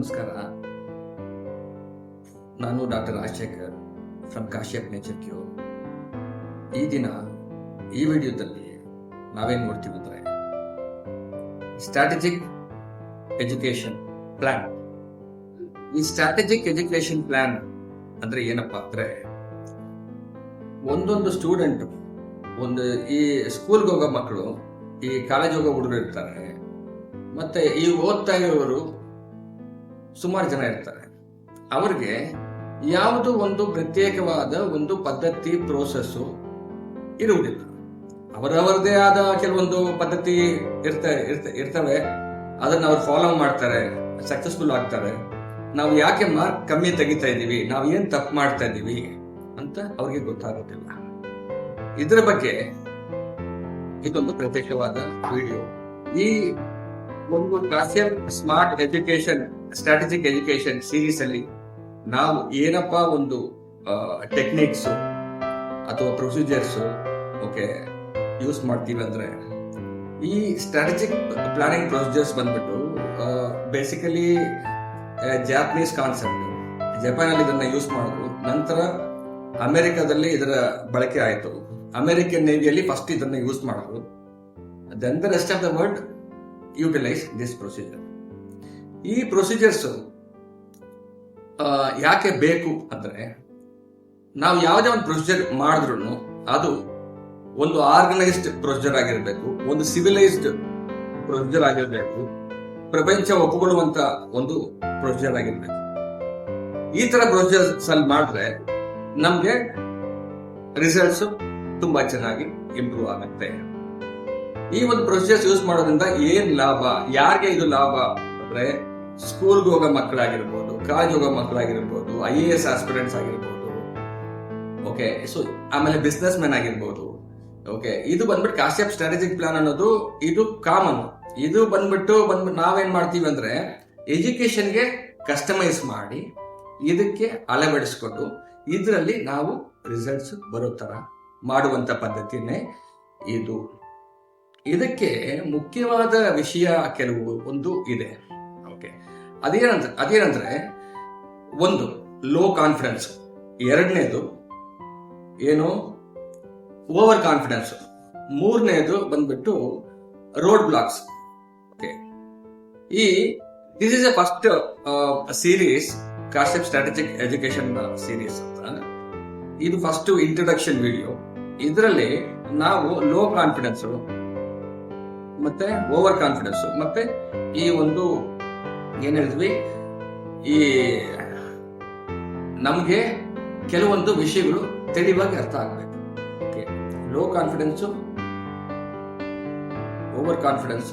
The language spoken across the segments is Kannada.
ನಮಸ್ಕಾರ. ನಾನು doctor Rajashekhar from Kashyap nature cure. ಈ ದಿನ ಈ ವಿಡಿಯೋದಲ್ಲಿ ನಾವೇನ್ ನೋಡ್ತೀವಿ ಅಂದ್ರೆ ಸ್ಟ್ರಾಟಜಿಕ್ ಎಜುಕೇಶನ್ ಪ್ಲಾನ್. ಈ ಸ್ಟ್ರಾಟಜಿಕ್ ಎಜುಕೇಶನ್ ಪ್ಲಾನ್ ಅಂದ್ರೆ ಏನಪ್ಪಾ ಅಂದ್ರೆ, ಒಂದೊಂದು ಸ್ಟೂಡೆಂಟ್ ಈ ಸ್ಕೂಲ್ಗೆ ಹೋಗೋ ಮಕ್ಕಳು, ಈ ಕಾಲೇಜ್ ಹೋಗೋ ಹುಡುಗರು ಇರ್ತಾರೆ, ಮತ್ತೆ ಈ ಓದ್ತಾ ಇರೋರು ಸುಮಾರು ಜನ ಇರ್ತಾರೆ. ಅವ್ರಿಗೆ ಯಾವುದು ಒಂದು ಪ್ರತ್ಯೇಕವಾದ ಒಂದು ಪದ್ಧತಿ ಪ್ರೋಸೆಸ್ ಇರುವುದಿಲ್ಲ. ಅವರವರದೇ ಆದ ಕೆಲವೊಂದು ಪದ್ಧತಿ ಇರ್ತವೆ. ಅದನ್ನ ಅವ್ರು ಫಾಲೋ ಮಾಡ್ತಾರೆ, ಸಕ್ಸಸ್ಫುಲ್ ಆಗ್ತಾರೆ. ನಾವು ಯಾಕೆ ಮಾರ್ಕ್ ಕಮ್ಮಿ ತೆಗಿತಾ ಇದೀವಿ, ನಾವು ಏನ್ ತಪ್ಪು ಮಾಡ್ತಾ ಇದೀವಿ ಅಂತ ಅವ್ರಿಗೆ ಗೊತ್ತಾಗೋದಿಲ್ಲ. ಇದರ ಬಗ್ಗೆ ಇದೊಂದು ಪ್ರತ್ಯೇಕವಾದ ವಿಡಿಯೋ. ಈ ಒಂದು Kashyap smart education strategic education series ಅಲ್ಲಿ ನಾವು ಏನಪ್ಪಾ ಒಂದು ಟೆಕ್ನಿಕ್ಸ್ ಅಥವಾ ಪ್ರೊಸೀಜರ್ಸ್ ಯೂಸ್ ಮಾಡ್ತೀವಿ ಅಂದ್ರೆ, ಈ ಸ್ಟ್ರಾಟಜಿಕ್ ಪ್ಲಾನಿಂಗ್ ಪ್ರೊಸೀಜರ್ಸ್ ಬಂದ್ಬಿಟ್ಟು ಬೇಸಿಕಲಿ ಜಾಪನೀಸ್ ಕಾನ್ಸೆಪ್ಟ್. ಜಪಾನ್ ಅಲ್ಲಿ ಇದನ್ನ ಯೂಸ್ ಮಾಡಿದ್ರು, ನಂತರ ಅಮೆರಿಕದಲ್ಲಿ ಇದರ ಬಳಕೆ ಆಯಿತು. ಅಮೆರಿಕನ್ ನೇವಿಯಲ್ಲಿ ಫಸ್ಟ್ ಇದನ್ನ ಯೂಸ್ ಮಾಡಿದ್ರು. Then the rest of the world utilise this procedure. ಈ ಪ್ರೊಸೀಜರ್ಸ್ ಯಾಕೆ ಬೇಕು ಅಂದ್ರೆ, ನಾವು ಯಾವುದೇ ಒಂದು ಪ್ರೊಸೀಜರ್ ಮಾಡಿದ್ರು ಅದು ಒಂದು ಆರ್ಗನೈಸ್ಡ್ ಪ್ರೊಸೀಜರ್ ಆಗಿರಬೇಕು, ಒಂದು ಸಿವಿಲೈಸ್ಡ್ ಪ್ರೊಸೀಜರ್ ಆಗಿರಬೇಕು, ಪ್ರಪಂಚ ಒಪ್ಪಿಕೊಳ್ಳುವಂತ ಒಂದು ಪ್ರೊಸೀಜರ್ ಆಗಿರ್ಬೇಕು. ಈ ತರ ಪ್ರೊಸೀಜರ್ಸ್ ಅಲ್ಲಿ ಮಾಡಿದ್ರೆ ನಮ್ಗೆ ರಿಸಲ್ಟ್ಸ್ ತುಂಬಾ ಚೆನ್ನಾಗಿ ಇಂಪ್ರೂವ್ ಆಗುತ್ತೆ. ಈ ಒಂದು ಪ್ರೊಸೀಜರ್ಸ್ ಯೂಸ್ ಮಾಡೋದ್ರಿಂದ ಏನ್ ಲಾಭ, ಯಾರಿಗೆ ಇದು ಲಾಭ ಅಂದ್ರೆ, ಸ್ಕೂಲ್ಗೆ ಹೋಗೋ ಮಕ್ಕಳಾಗಿರ್ಬೋದು, ಕಾಲೇಜ್ ಹೋಗೋ ಮಕ್ಕಳಾಗಿರ್ಬೋದು, IAS ಆಸ್ಪಿರೆಂಟ್ಸ್ ಆಗಿರ್ಬೋದು, ಸೊ ಆಮೇಲೆ ಬಿಸ್ನೆಸ್ ಮ್ಯಾನ್ ಆಗಿರ್ಬೋದು. ಇದು ಬಂದ್ಬಿಟ್ಟು ಕಾಶ್ಯಪ್ ಸ್ಟ್ರಾಟಜಿಕ್ ಪ್ಲಾನ್ ಅನ್ನೋದು ಇದು ಕಾಮನ್. ಇದು ಬಂದ್ಬಿಟ್ಟು ನಾವೇನ್ ಮಾಡ್ತೀವಿ ಅಂದ್ರೆ, ಎಜುಕೇಶನ್ಗೆ ಕಸ್ಟಮೈಸ್ ಮಾಡಿ ಇದಕ್ಕೆ ಅಳವಡಿಸ್ಕೊಂಡು ಇದರಲ್ಲಿ ನಾವು ರಿಸಲ್ಟ್ಸ್ ಬರೋ ತರ ಮಾಡುವಂತ ಪದ್ಧತಿನೇ ಇದು. ಇದಕ್ಕೆ ಮುಖ್ಯವಾದ ವಿಷಯ ಕೆಲವು ಒಂದು ಇದೆ. ಅದೇನಂದ್ರೆ, ಒಂದು ಲೋ ಕಾನ್ಫಿಡೆನ್ಸ್, ಎರಡನೇದು ಏನು ಓವರ್ ಕಾನ್ಫಿಡೆನ್ಸ್, ಮೂರನೇದು ಬಂದ್ಬಿಟ್ಟು road blocks. This is A first series, Kashyap strategic education series ಅಂತ. ಇದು ಫಸ್ಟ್ ಇಂಟ್ರೊಡಕ್ಷನ್ ವಿಡಿಯೋ. ಇದರಲ್ಲಿ ನಾವು ಲೋ ಕಾನ್ಫಿಡೆನ್ಸ್ ಮತ್ತೆ ಓವರ್ ಕಾನ್ಫಿಡೆನ್ಸ್ ಮತ್ತೆ ಈ ಒಂದು ಏನ್ ಹೇಳಿದ್ವಿ, ಈ ನಮ್ಗೆ ಕೆಲವೊಂದು ವಿಷಯಗಳು ತಿಳಿವಾಗಿ ಅರ್ಥ ಆಗ್ಬೇಕು. ಲೋ ಕಾನ್ಫಿಡೆನ್ಸ್, ಓವರ್ ಕಾನ್ಫಿಡೆನ್ಸ್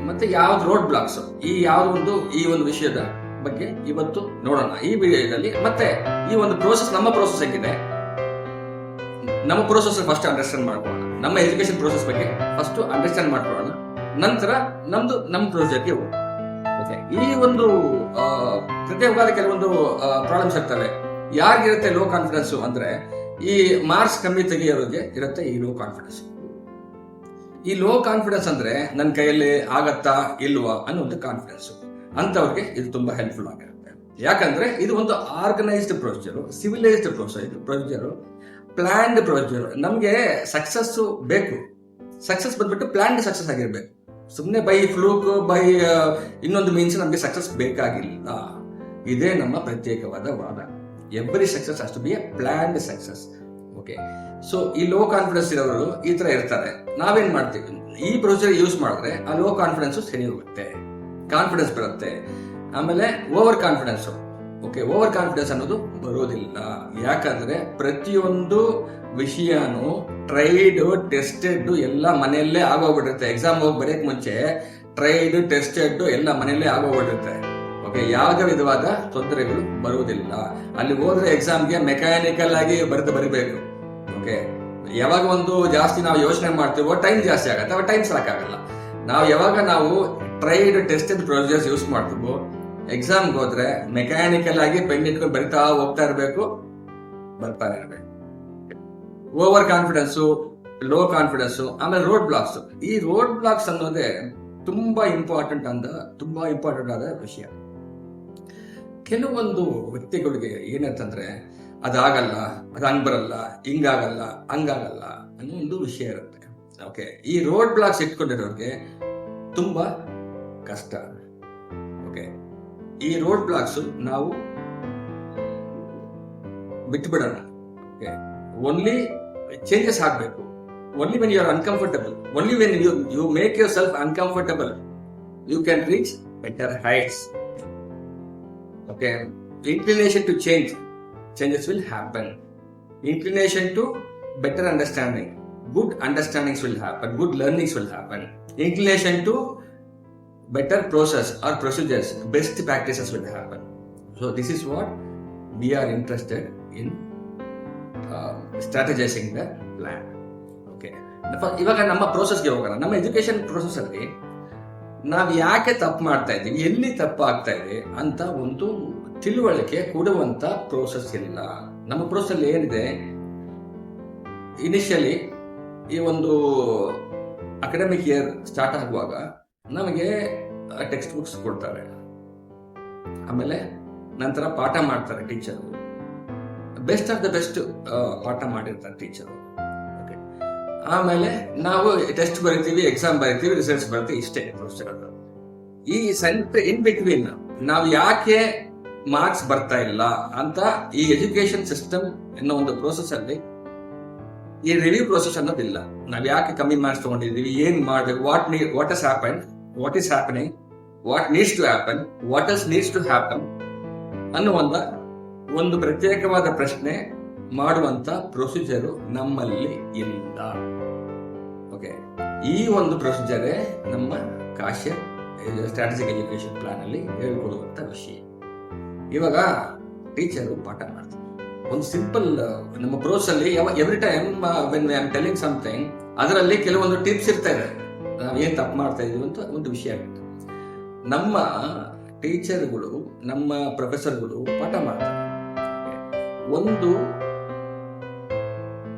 ಮತ್ತೆ ಯಾವ್ದು ರೋಡ್ ಬ್ಲಾಕ್ಸ್, ಈ ಒಂದು ವಿಷಯದ ಬಗ್ಗೆ ಇವತ್ತು ನೋಡೋಣ ಈ ವಿಡಿಯೋದಲ್ಲಿ. ಮತ್ತೆ ಈ ಒಂದು ಪ್ರೋಸೆಸ್, ನಮ್ಮ ಪ್ರೋಸೆಸ್ ಹೇಗಿದೆ, ನಮ್ಮ ಪ್ರೋಸೆಸ್ ಫಸ್ಟ್ ಅಂಡರ್ಸ್ಟ್ಯಾಂಡ್ ಮಾಡ್ಕೊಳ್ಳೋಣ. ನಮ್ಮ ಎಜುಕೇಶನ್ ಪ್ರೋಸೆಸ್ ಬಗ್ಗೆ ಫಸ್ಟ್ ಅಂಡರ್ಸ್ಟ್ಯಾಂಡ್ ಮಾಡ್ಕೊಳ್ಳೋಣ, ನಂತರ ನಮ್ಮ ಪ್ರೊಸೀಜರ್ಗೆ ಹೋಗೋಣ. ಈ ಒಂದು ಪ್ರತ್ಯೇಕವಾದ ಕೆಲವೊಂದು ಪ್ರಾಬ್ಲಮ್ಸ್ ಇರ್ತವೆ. ಯಾರಿಗಿರುತ್ತೆ ಲೋ ಕಾನ್ಫಿಡೆನ್ಸ್ ಅಂದ್ರೆ, ಈ ಮಾರ್ಕ್ಸ್ ಕಮ್ಮಿ ತೆಗೆಯೋರಿಗೆ ಇರುತ್ತೆ ಈ ಲೋ ಕಾನ್ಫಿಡೆನ್ಸ್. ಈ ಲೋ ಕಾನ್ಫಿಡೆನ್ಸ್ ಅಂದ್ರೆ ನನ್ನ ಕೈಯಲ್ಲಿ ಆಗತ್ತಾ ಇಲ್ವಾ ಅನ್ನೋ ಒಂದು ಕಾನ್ಫಿಡೆನ್ಸ್. ಅಂತವ್ರಿಗೆ ಇದು ತುಂಬಾ ಹೆಲ್ಪ್ಫುಲ್ ಆಗಿರುತ್ತೆ. ಯಾಕಂದ್ರೆ ಇದು ಒಂದು organised procedure, civilised procedure, planned procedure. ನಮ್ಗೆ ಸಕ್ಸಸ್ ಬೇಕು. ಸಕ್ಸಸ್ ಬಂದ್ಬಿಟ್ಟು ಪ್ಲಾನ್ಡ್ ಸಕ್ಸಸ್ ಆಗಿರ್ಬೇಕು. ಸುಮ್ಮನೆ ಬೈ ಫ್ಲೂಕ್, ಬೈ ಇನ್ನೊಂದು ಮೀನ್ಸ್ ನಮ್ಗೆ ಸಕ್ಸಸ್ ಬೇಕಾಗಿಲ್ಲ. ಇದೇ ನಮ್ಮ ಪ್ರತ್ಯೇಕವಾದ ವಾದ. Every success has to be a planned success. So ಈ ಲೋ ಕಾನ್ಫಿಡೆನ್ಸ್ ಇರೋರು ಈ ತರ ಇರ್ತಾರೆ. ನಾವೇನ್ ಮಾಡ್ತೀವಿ, ಈ ಪ್ರೊಸೀಜರ್ ಯೂಸ್ ಮಾಡಿದ್ರೆ ಆ ಲೋ ಕಾನ್ಫಿಡೆನ್ಸ್ ಸರಿ ಹೋಗುತ್ತೆ, ಕಾನ್ಫಿಡೆನ್ಸ್ ಬರುತ್ತೆ. ಆಮೇಲೆ ಓವರ್ ಕಾನ್ಫಿಡೆನ್ಸ್ ಓವರ್ ಕಾನ್ಫಿಡೆನ್ಸ್ ಅನ್ನೋದು ಬರೋದಿಲ್ಲ. ಯಾಕಂದ್ರೆ ಪ್ರತಿಯೊಂದು ವಿಷಯನು ಟ್ರೈಡ್, ಟೆಸ್ಟೆಡ್ ಎಲ್ಲ ಮನೆಯಲ್ಲೇ ಆಗೋಗ್ಬಿಟ್ಟಿರುತ್ತೆ. ಎಕ್ಸಾಮ್ ಹೋಗಿ ಬರೆಯಕ್ ಮುಂಚೆ ಟ್ರೈಡ್, ಟೆಸ್ಟೆಡ್ ಎಲ್ಲ ಮನೆಯಲ್ಲೇ ಆಗೋಗ್ಬಿಟ್ಟಿರುತ್ತೆ. ಯಾವುದೇ ವಿಧವಾದ ತೊಂದರೆಗಳು ಬರುವುದಿಲ್ಲ. ಅಲ್ಲಿ ಹೋದ್ರೆ ಎಕ್ಸಾಮ್ಗೆ ಮೆಕ್ಯಾನಿಕಲ್ ಆಗಿ ಬರಿಬೇಕು. ಯಾವಾಗ ಒಂದು ಜಾಸ್ತಿ ನಾವು ಯೋಚನೆ ಮಾಡ್ತೀವೋ ಟೈಮ್ ಜಾಸ್ತಿ ಆಗುತ್ತೆ, ಅವಾಗ ಟೈಮ್ ಸಾಕಾಗಲ್ಲ. ಯಾವಾಗ ನಾವು ಟ್ರೈಡ್, ಟೆಸ್ಟೆಡ್ ಪ್ರೊಸೀಜರ್ಸ್ ಯೂಸ್ ಮಾಡ್ತೀವೋ ಎಕ್ಸಾಮ್ಗೆ ಹೋದ್ರೆ ಮೆಕ್ಯಾನಿಕಲ್ ಆಗಿ ಪೆನ್ ಇಟ್ಕೊಂಡು ಬರಿತಾ ಹೋಗ್ತಾ ಇರಬೇಕು, ಬರ್ತಾ ಇರಬೇಕು. ಓವರ್ ಕಾನ್ಫಿಡೆನ್ಸ್, ಲೋ ಕಾನ್ಫಿಡೆನ್ಸ್, ಆಮೇಲೆ ರೋಡ್ ಬ್ಲಾಕ್ಸ್. ಈ ರೋಡ್ ಬ್ಲಾಕ್ಸ್ ಅನ್ನೋದೇ ತುಂಬಾ ಇಂಪಾರ್ಟೆಂಟ್ ಆದ ವಿಷಯ. ಕೆಲವೊಂದು ವ್ಯಕ್ತಿಗಳಿಗೆ ಏನಂತಂದ್ರೆ ಅದಾಗಲ್ಲ, ಅದು ಹಂಗ್ ಬರಲ್ಲ, ಹಿಂಗಾಗಲ್ಲ, ಹಂಗಾಗಲ್ಲ ಅನ್ನೋ ಒಂದು ವಿಷಯ ಇರುತ್ತೆ. ಓಕೆ, ಈ ರೋಡ್ ಬ್ಲಾಕ್ಸ್ ಇಟ್ಕೊಂಡಿರೋರಿಗೆ ತುಂಬಾ ಕಷ್ಟ. ಓಕೆ, ಈ ರೋಡ್ ಬ್ಲಾಕ್ಸ್ ನಾವು ಬಿಟ್ಬಿಡೋಣ. ಓಕೆ, ಓನ್ಲಿ ಚೇಂಜಸ್ ಆಗಬೇಕು. Only when you are uncomfortable, only when you make yourself uncomfortable, you can reach better heights. Okay, inclination to changes will happen. Inclination to better understanding, good understandings will happen, good learnings will happen. Inclination to better process or procedures, best practices will happen. So this is what we are interested in strategizing the plan. ಇವಾಗ ನಮ್ಮ ಪ್ರೋಸೆಸ್ಗೆ ಹೋಗೋಣ. ನಮ್ಮ ಎಜುಕೇಶನ್ ಪ್ರೋಸೆಸ್ ಅಲ್ಲಿ ನಾವು ಯಾಕೆ ತಪ್ಪು ಮಾಡ್ತಾ ಇದ್ದೀವಿ, ಎಲ್ಲಿ ತಪ್ಪು ಆಗ್ತಾ ಇದೆ ಅಂತ ಒಂದು ತಿಳುವಳಿಕೆ ಕೊಡುವಂತ ಪ್ರೋಸೆಸ್ ಇಲ್ಲ. ನಮ್ಮ ಪ್ರೋಸೆಸ್ ಅಲ್ಲಿ ಏನಿದೆ, ಇನಿಷಿಯಲಿ ಈ ಒಂದು ಅಕಾಡೆಮಿಕ್ ಇಯರ್ ಸ್ಟಾರ್ಟ್ ಆಗುವಾಗ ನಮಗೆ ಟೆಕ್ಸ್ಟ್ ಬುಕ್ಸ್ ಕೊಡ್ತಾರೆ, ಆಮೇಲೆ ನಂತರ ಪಾಠ ಮಾಡ್ತಾರೆ teacher, best of the best ಪಾಠ ಮಾಡಿರ್ತಾರೆ ಟೀಚರು. ಆಮೇಲೆ ನಾವು ಟೆಸ್ಟ್ ಬರಿತೀವಿ, ಎಕ್ಸಾಮ್ ಬರಿತೀವಿ, ರಿಸಲ್ಟ್ಸ್ ಬರಿತೀವಿ, ಇಷ್ಟೇ ಪ್ರೊಸೆಸ್. ಈ ಇನ್ ಬಿಟ್ವೀನ್ ನಾವು ಯಾಕೆ ಮಾರ್ಕ್ಸ್ ಬರ್ತಾ ಇಲ್ಲ ಅಂತ ಈ ಎಜುಕೇಶನ್ ಸಿಸ್ಟಮ್ ಅನ್ನೋ ಒಂದು ಪ್ರೋಸೆಸ್ ಅಲ್ಲಿ ಈ ರಿವ್ಯೂ ಪ್ರೋಸೆಸ್ ಅನ್ನೋದಿಲ್ಲ. ನಾವ್ ಯಾಕೆ ಕಮ್ಮಿ ಮಾರ್ಕ್ಸ್ ತಗೊಂಡಿದೀವಿ, ಏನ್ ಮಾಡ್ಬೇಕು, what has happen, what is happening, what needs to happen, what else needs to happen ಅನ್ನುವಂತ ಒಂದು ಪ್ರತ್ಯೇಕವಾದ ಪ್ರಶ್ನೆ ಮಾಡುವಂತ ಪ್ರೊಸೀಜರ್ ನಮ್ಮಲ್ಲಿ ಇಲ್ಲ. ಓಕೆ, ಈ ಒಂದು ಪ್ರೊಸೀಜರೇ ನಮ್ಮ ಕಾಶ್ಯ ಸ್ಟ್ರಾಟಜಿಕ್ ಎಜುಕೇಶನ್ ಪ್ಲಾನ್ ಅಲ್ಲಿ ಹೇಳ್ಕೊಡುವಂತ ವಿಷಯ. ಇವಾಗ ಟೀಚರು ಪಾಠ ಮಾಡ್ತಾರೆ, ಒಂದು ಸಿಂಪಲ್ ನಮ್ಮ ಪ್ರೋಸ್ ಅಲ್ಲಿ every time when I am telling something ಅದರಲ್ಲಿ ಕೆಲವೊಂದು ಟಿಪ್ಸ್ ಇರ್ತಾ ಇದೆ, ನಾವು ಏನ್ ತಪ್ಪು ಮಾಡ್ತಾ ಇದೀವಿ ಅಂತ ಒಂದು ವಿಷಯ ಆಗುತ್ತೆ. ನಮ್ಮ ಟೀಚರ್ಗಳು, ನಮ್ಮ ಪ್ರೊಫೆಸರ್ಗಳು ಪಾಠ ಮಾಡ್ತಾರೆ. ಒಂದು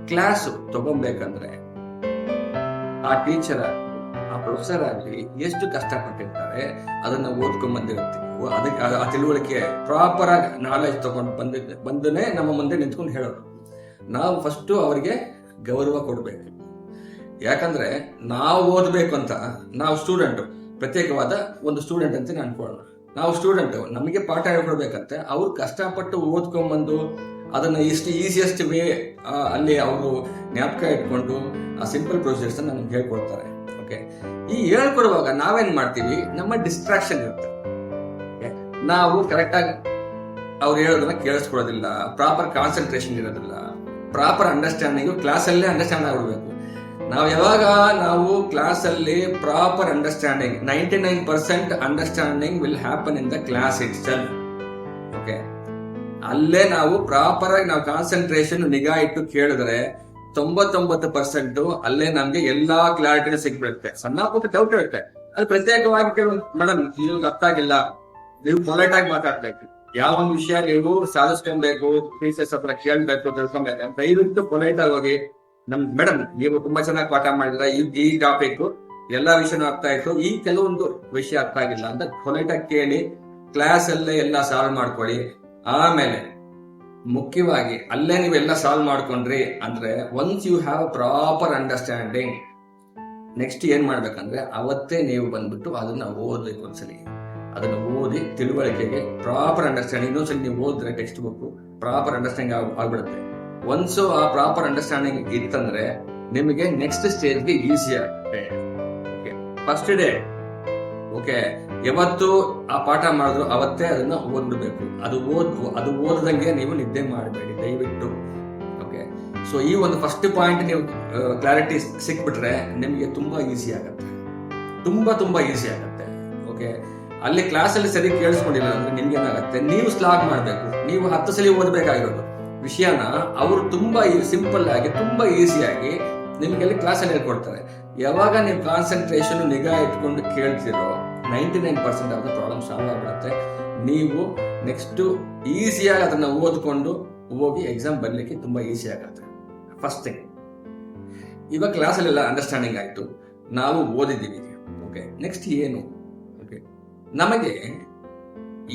ಕ್ಲಾಸ್ ತಗೊಬೇಕಂದ್ರೆ ಆ ಟೀಚರ್ ಆ ಪ್ರೊಫೆಸರ್ ಆಗಲಿ ಎಷ್ಟು ಕಷ್ಟಪಟ್ಟಿರ್ತಾರೆ, ಅದನ್ನ ಓದ್ಕೊಂಡ್ ಬಂದಿರ್ತೀವಿ, ಅದಕ್ಕೆ ಆ ತಿಳುವಳಿಕೆ ಪ್ರಾಪರ್ ಆಗಿ ನಾಲೆಜ್ ತಗೊಂಡು ಬಂದನೆ ನಮ್ಮ ಮುಂದೆ ನಿಂತ್ಕೊಂಡು ಹೇಳೋರು. ನಾವು ಫಸ್ಟ್ ಅವರಿಗೆ ಗೌರವ ಕೊಡ್ಬೇಕು. ಯಾಕಂದ್ರೆ ನಾವು ಓದ್ಬೇಕು ಅಂತ, ನಾವು ಸ್ಟೂಡೆಂಟ್, ಪ್ರತ್ಯೇಕವಾದ ಒಂದು ಸ್ಟೂಡೆಂಟ್ ಅಂತ ಅನ್ಕೊಳ್ಳೋಣ. ನಾವು ಸ್ಟೂಡೆಂಟ್, ನಮಗೆ ಪಾಠ ಹೇಳ್ಕೊಡ್ಬೇಕಂತೆ ಅವ್ರು ಕಷ್ಟಪಟ್ಟು ಓದ್ಕೊಂಡ್ಬಂದು ಅದನ್ನ ಇಷ್ಟು ಈಸಿಯೆಸ್ಟ್ ವೇ ಅಲ್ಲಿ ಅವರು ಜ್ಞಾಪಕ ಇಟ್ಕೊಂಡು ಆ ಸಿಂಪಲ್ ಪ್ರೊಸೀಜರ್ಸ್ ನಮ್ಗೆ ಹೇಳ್ಕೊಡ್ತಾರೆ. ಓಕೆ, ಈ ಹೇಳ್ಕೊಡುವಾಗ ನಾವೇನ್ ಮಾಡ್ತೀವಿ, ನಮ್ಮ ಡಿಸ್ಟ್ರಾಕ್ಷನ್ ಇರುತ್ತೆ. ನಾವು ಕರೆಕ್ಟ್ ಆಗಿ ಅವ್ರು ಹೇಳೋದನ್ನ ಕೇಳಿಸ್ಕೊಳ್ಳೋದಿಲ್ಲ, ಪ್ರಾಪರ್ ಕಾನ್ಸಂಟ್ರೇಷನ್ ಇರೋದಿಲ್ಲ, ಪ್ರಾಪರ್ ಅಂಡರ್ಸ್ಟ್ಯಾಂಡಿಂಗ್ ಕ್ಲಾಸ್ ಅಲ್ಲೇ ಅಂಡರ್ಸ್ಟ್ಯಾಂಡ್ ಆಗ್ಬಿಡ್ಬೇಕು. ನಾವು ಕ್ಲಾಸ್ ಅಲ್ಲಿ proper understanding 99% understanding will happen in the class it self. Okay, ಅಲ್ಲೇ ನಾವು ಪ್ರಾಪರ್ ಆಗಿ ನಾವು ಕಾನ್ಸಂಟ್ರೇಷನ್ ನಿಗಾ ಇಟ್ಟು ಕೇಳಿದ್ರೆ 99% ಅಲ್ಲೇ ನಮ್ಗೆ ಎಲ್ಲಾ ಕ್ಲಾರಿಟಿ ಸಿಗ್ಬಿಡುತ್ತೆ. ಸಣ್ಣ ಪುಟ್ಟ ಡೌಟ್ ಇರುತ್ತೆ, ಅದು ಪ್ರತ್ಯೇಕವಾಗಿ ಮೇಡಮ್ ನೀವು ಅರ್ಥ ಆಗಿಲ್ಲ, ನೀವು ಪೊಲೈಟ್ ಆಗಿ ಮಾತಾಡ್ಬೇಕು, ಯಾವ ಒಂದು ವಿಷಯ ನೀವು ಸಾಧಿಸ್ಕೊಬೇಕು, ಟೀಚರ್ಸ್ ಹತ್ರ ಕೇಳ್ಬೇಕು, ತಿಳ್ಕೊಬೇಕು, ದಯವಿಟ್ಟು ಪೊಲೈಟ್ ಆಗಿ ಹೋಗಿ, ನಮ್ ಮೇಡಮ್ ನೀವು ತುಂಬಾ ಚೆನ್ನಾಗಿ ಪಾಠ ಮಾಡಿದ್ರ, ಈ ಟಾಪಿಕ್ ಎಲ್ಲಾ ವಿಷಯನೂ ಅರ್ಥ ಆಯ್ತು, ಈ ಕೆಲವೊಂದು ವಿಷಯ ಅರ್ಥ ಆಗಿಲ್ಲ ಅಂತ ಪೊಲೈಟ್ ಆಗಿ ಕೇಳಿ ಕ್ಲಾಸ್ ಅಲ್ಲೇ ಎಲ್ಲ ಸಾಲ್ವ್ ಮಾಡ್ಕೊಳ್ಳಿ. ಆಮೇಲೆ ಮುಖ್ಯವಾಗಿ ಅಲ್ಲೇ ನೀವೆಲ್ಲ ಸಾಲ್ವ್ ಮಾಡ್ಕೊಂಡ್ರಿ ಅಂದ್ರೆ once you have a proper understanding, next ಏನ್ ಮಾಡ್ಬೇಕಂದ್ರೆ ಅವತ್ತೇ ನೀವು ಬಂದ್ಬಿಟ್ಟು ಅದನ್ನ ಓದ್ಬೇಕು. ಒಂದ್ಸಲಿ ಅದನ್ನ ಓದಿ ತಿಳುವಳಿಕೆಗೆ ಪ್ರಾಪರ್ ಅಂಡರ್ಸ್ಟ್ಯಾಂಡಿಂಗ್, ಇನ್ನೊಂದ್ಸಲಿ ನೀವು ಓದಿದ್ರೆ ಟೆಕ್ಸ್ಟ್ ಬುಕ್ ಪ್ರಾಪರ್ ಅಂಡರ್ಸ್ಟ್ಯಾಂಡಿಂಗ್ ಆಗ್ಬಿಡುತ್ತೆ. ಒನ್ಸು ಆ ಪ್ರಾಪರ್ ಅಂಡರ್ಸ್ಟ್ಯಾಂಡಿಂಗ್ ಇತ್ತಂದ್ರೆ ನಿಮಗೆ ನೆಕ್ಸ್ಟ್ ಸ್ಟೇಜ್ಗೆ ಈಸಿ ಆಗುತ್ತೆ. ಫಸ್ಟ್ ಡೇ ಓಕೆ, ಯಾವತ್ತು ಆ ಪಾಠ ಮಾಡಿದ್ರು ಅವತ್ತೇ ಅದನ್ನ ಓದ್ಬಿಡ್ಬೇಕು. ಅದು ಓದದಂಗೆ ನೀವು ನಿದ್ದೆ ಮಾಡಬೇಡಿ ದಯವಿಟ್ಟು. ಓಕೆ, ಸೊ ಈ ಒಂದು ಫಸ್ಟ್ ಪಾಯಿಂಟ್ ನೀವು ಕ್ಲಾರಿಟಿ ಸಿಕ್ಬಿಟ್ರೆ ನಿಮಗೆ ತುಂಬಾ ಈಸಿ ಆಗುತ್ತೆ, ತುಂಬಾ ಈಸಿ ಆಗುತ್ತೆ. ಓಕೆ, ಅಲ್ಲಿ ಕ್ಲಾಸ್ ಅಲ್ಲಿ ಸರಿ ಕೇಳಿಸ್ಕೊಂಡಿಲ್ಲ ಅಂದ್ರೆ ನಿಮ್ಗೆ ಏನಾಗುತ್ತೆ, ನೀವು ಸ್ಲಾಗ್ ಮಾಡ್ಬೇಕು, ನೀವು 10 ಸಲ ಓದ್ಬೇಕಾಗಿರೋದು ವಿಷಯನ ಅವರು ತುಂಬಾ ಸಿಂಪಲ್ ಆಗಿ ತುಂಬಾ ಈಸಿಯಾಗಿ ನಿಮ್ಗೆ ಅಲ್ಲಿ ಕ್ಲಾಸ್ ಅಲ್ಲಿ ಹೇಳ್ಕೊಡ್ತಾರೆ. ಯಾವಾಗ ನೀವು ಕಾನ್ಸಂಟ್ರೇಷನ್ ನಿಗಾ ಇಟ್ಕೊಂಡು ಕೇಳ್ತಿರೋ 99% ಆಫ್ ದ ಪ್ರಾಬ್ಲಮ್ ಸಾಲ್ವ್ ಆಗ್ಬಿಡುತ್ತೆ. ನೀವು ನೆಕ್ಸ್ಟ್ ಈಸಿಯಾಗಿ ಅದನ್ನ ಓದ್ಕೊಂಡು ಹೋಗಿ ಎಕ್ಸಾಮ್ ಬರ್ಲಿಕ್ಕೆ ತುಂಬಾ ಈಸಿ ಆಗುತ್ತೆ. ಫಸ್ಟ್ ಥಿಂಗ್, ಇವಾಗ ಕ್ಲಾಸ್ ಅಲ್ಲೆಲ್ಲ ಅಂಡರ್ಸ್ಟ್ಯಾಂಡಿಂಗ್ ಆಯ್ತು, ನಾವು ಓದಿದ್ದೀವಿ. ಓಕೆ, ನೆಕ್ಸ್ಟ್ ಏನು? ಓಕೆ, ನಮಗೆ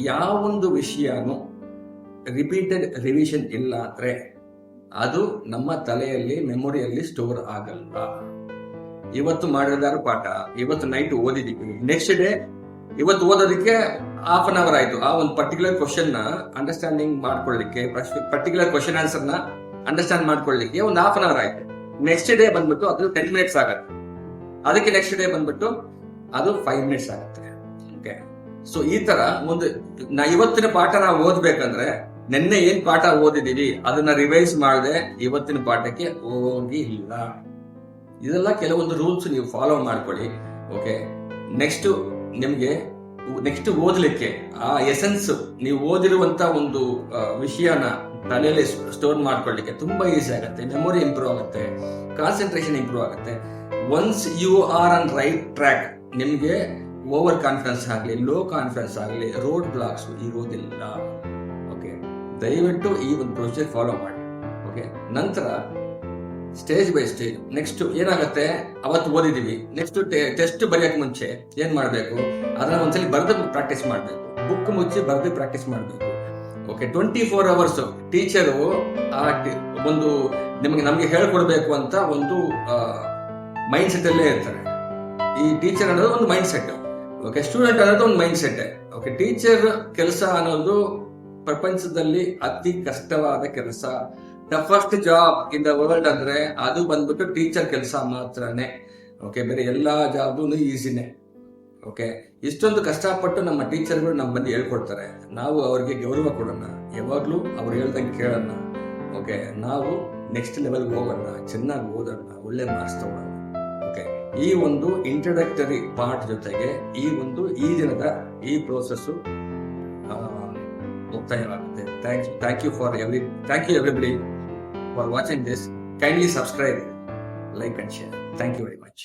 ಯಾವೊಂದು ವಿಷಯನೂ ರಿಪೀಟೆಡ್ ರಿವಿಷನ್ ಇಲ್ಲ ಅಂದ್ರೆ ಅದು ನಮ್ಮ ತಲೆಯಲ್ಲಿ ಮೆಮೊರಿಯಲ್ಲಿ ಸ್ಟೋರ್ ಆಗಲ್ಲ. ಇವತ್ತು ಮಾಡಿದಾರು ಪಾಠ, ಇವತ್ತು ನೈಟ್ ಓದಿದೀವಿ, ನೆಕ್ಸ್ಟ್ ಡೇ ಇವತ್ತು ಓದೋದಕ್ಕೆ ಹಾಫ್ ಅನ್ ಅವರ್ ಆಯ್ತು. ಆ ಒಂದು ಪರ್ಟಿಕ್ಯುಲರ್ ಕ್ವಶನ್ ನ ಅಂಡರ್ಸ್ಟ್ಯಾಂಡಿಂಗ್ ಮಾಡ್ಕೊಳ್ಳಿಕ್ಕೆ, ಪರ್ಟಿಕ್ಯುಲರ್ ಕ್ವಶನ್ ಆನ್ಸರ್ ನ ಅಂಡರ್ಸ್ಟ್ಯಾಂಡ್ ಮಾಡ್ಕೊಳ್ಳಿಕ್ಕೆ ಒಂದು ಹಾಫ್ ಅನ್ ಅವರ್ ಆಯ್ತು. ನೆಕ್ಸ್ಟ್ ಡೇ ಬಂದ್ಬಿಟ್ಟು ಅದು 10 minutes ಆಗುತ್ತೆ. ಅದಕ್ಕೆ ನೆಕ್ಸ್ಟ್ ಡೇ ಬಂದ್ಬಿಟ್ಟು ಅದು 5 minutes ಆಗುತ್ತೆ. ಓಕೆ, ಸೊ ಈ ತರ ಒಂದು ಇವತ್ತಿನ ಪಾಠ ನಾವು ಓದ್ಬೇಕಂದ್ರೆ ನಿನ್ನೆ ಏನ್ ಪಾಠ ಓದಿದೀವಿ ಅದನ್ನ ರಿವೈಸ್ ಮಾಡದೆ ಇವತ್ತಿನ ಪಾಠಕ್ಕೆ ಹೋಗಿಲ್ಲ. ಇದೆಲ್ಲ ಕೆಲವೊಂದು ರೂಲ್ಸ್ ನೀವು ಫಾಲೋ ಮಾಡ್ಕೊಳ್ಳಿ. ಓಕೆ, ನೆಕ್ಸ್ಟ್ ನಿಮ್ಗೆ ನೆಕ್ಸ್ಟ್ ಓದ್ಲಿಕ್ಕೆ ಆ ಎಸೆನ್ಸ್ ನೀವು ಓದಿರುವಂತ ಒಂದು ವಿಷಯನ ತಲೆಯಲ್ಲಿ ಸ್ಟೋರ್ ಮಾಡ್ಕೊಳ್ಳಿಕ್ಕೆ ತುಂಬಾ ಈಸಿ ಆಗುತ್ತೆ. ಮೆಮೊರಿ ಇಂಪ್ರೂವ್ ಆಗುತ್ತೆ, ಕಾನ್ಸಂಟ್ರೇಷನ್ ಇಂಪ್ರೂವ್ ಆಗುತ್ತೆ. Once you are on right track, ನಿಮ್ಗೆ ಓವರ್ ಕಾನ್ಫಿಡೆನ್ಸ್ ಆಗಲಿ, ಲೋ ಕಾನ್ಫಿಡೆನ್ಸ್ ಆಗಲಿ, ರೋಡ್ ಬ್ಲಾಕ್ಸ್ ಇರೋದಿಲ್ಲ. ಓಕೆ, ದಯವಿಟ್ಟು ಈ ಒಂದು ಪ್ರೊಸೀಜರ್ ಫಾಲೋ ಮಾಡಿ. ಓಕೆ, ನಂತರ ಸ್ಟೇಜ್ ಬೈ ಸ್ಟೇಜ್ ನೆಕ್ಸ್ಟ್ ಏನಾಗುತ್ತೆ, ಅವತ್ತು ಓದಿದೀವಿ, ನೆಕ್ಸ್ಟ್ ಟೆಸ್ಟ್ ಬರೆಯಕ್ಕೆ ಮುಂಚೆ ಏನ್ ಮಾಡ್ಬೇಕು, ಅದನ್ನ ಒಂದ್ಸಲಿ ಬರೆದು ಪ್ರಾಕ್ಟೀಸ್ ಮಾಡ್ಬೇಕು. ಬುಕ್ ಮುಚ್ಚಿ ಬರೆದು ಪ್ರಾಕ್ಟೀಸ್ ಮಾಡ್ಬೇಕು. ಓಕೆ, 24 hours ಟೀಚರು ಒಂದು ನಮಗೆ ಹೇಳ್ಕೊಡ್ಬೇಕು ಅಂತ ಒಂದು ಮೈಂಡ್ ಸೆಟ್ ಅಲ್ಲೇ ಇರ್ತಾರೆ. ಈ ಟೀಚರ್ ಅನ್ನೋದು ಒಂದು ಮೈಂಡ್ ಸೆಟ್. ಓಕೆ, ಸ್ಟೂಡೆಂಟ್ ಅನ್ನೋದು ಒಂದು ಮೈಂಡ್ ಸೆಟ್. ಓಕೆ, ಟೀಚರ್ ಕೆಲಸ ಅನ್ನೋದು ಪ್ರಪಂಚದಲ್ಲಿ ಅತಿ ಕಷ್ಟವಾದ ಕೆಲಸ, ಟಫಸ್ಟ್ ಜಾಬ್ ಇನ್ ದ ವರ್ಲ್ಡ್ ಅಂದ್ರೆ ಅದು ಬಂದ್ಬಿಟ್ಟು ಟೀಚರ್ ಕೆಲಸ ಮಾತ್ರನೇ. ಓಕೆ, ಬೇರೆ ಎಲ್ಲಾ ಜಾಬು ಈಸಿನೇ. ಓಕೆ, ಇಷ್ಟೊಂದು ಕಷ್ಟಪಟ್ಟು ನಮ್ಮ ಟೀಚರ್ಗಳು ನಮ್ಮ ಬಂದು ಹೇಳ್ಕೊಡ್ತಾರೆ. ನಾವು ಅವ್ರಿಗೆ ಗೌರವ ಕೊಡೋಣ, ಯಾವಾಗ್ಲೂ ಅವ್ರು ಹೇಳ್ದಂಗೆ ಕೇಳೋಣ. ಓಕೆ, ನಾವು ನೆಕ್ಸ್ಟ್ ಲೆವೆಲ್ಗೆ ಹೋಗೋಣ, ಚೆನ್ನಾಗಿ ಓದೋಣ, ಒಳ್ಳೆ ಮಾರ್ಕ್ಸ್ ತಗೊಳ್ಳೋಣ. ಓಕೆ, ಈ ಒಂದು ಇಂಟ್ರಡಕ್ಟರಿ ಪಾರ್ಟ್ ಜೊತೆಗೆ ಈ ದಿನದ ಈ ಪ್ರೋಸೆಸ್ ಮುಕ್ತಾಯವಾಗುತ್ತೆ. Thank you everybody for watching this. Kindly subscribe, like and share. Thank you very much.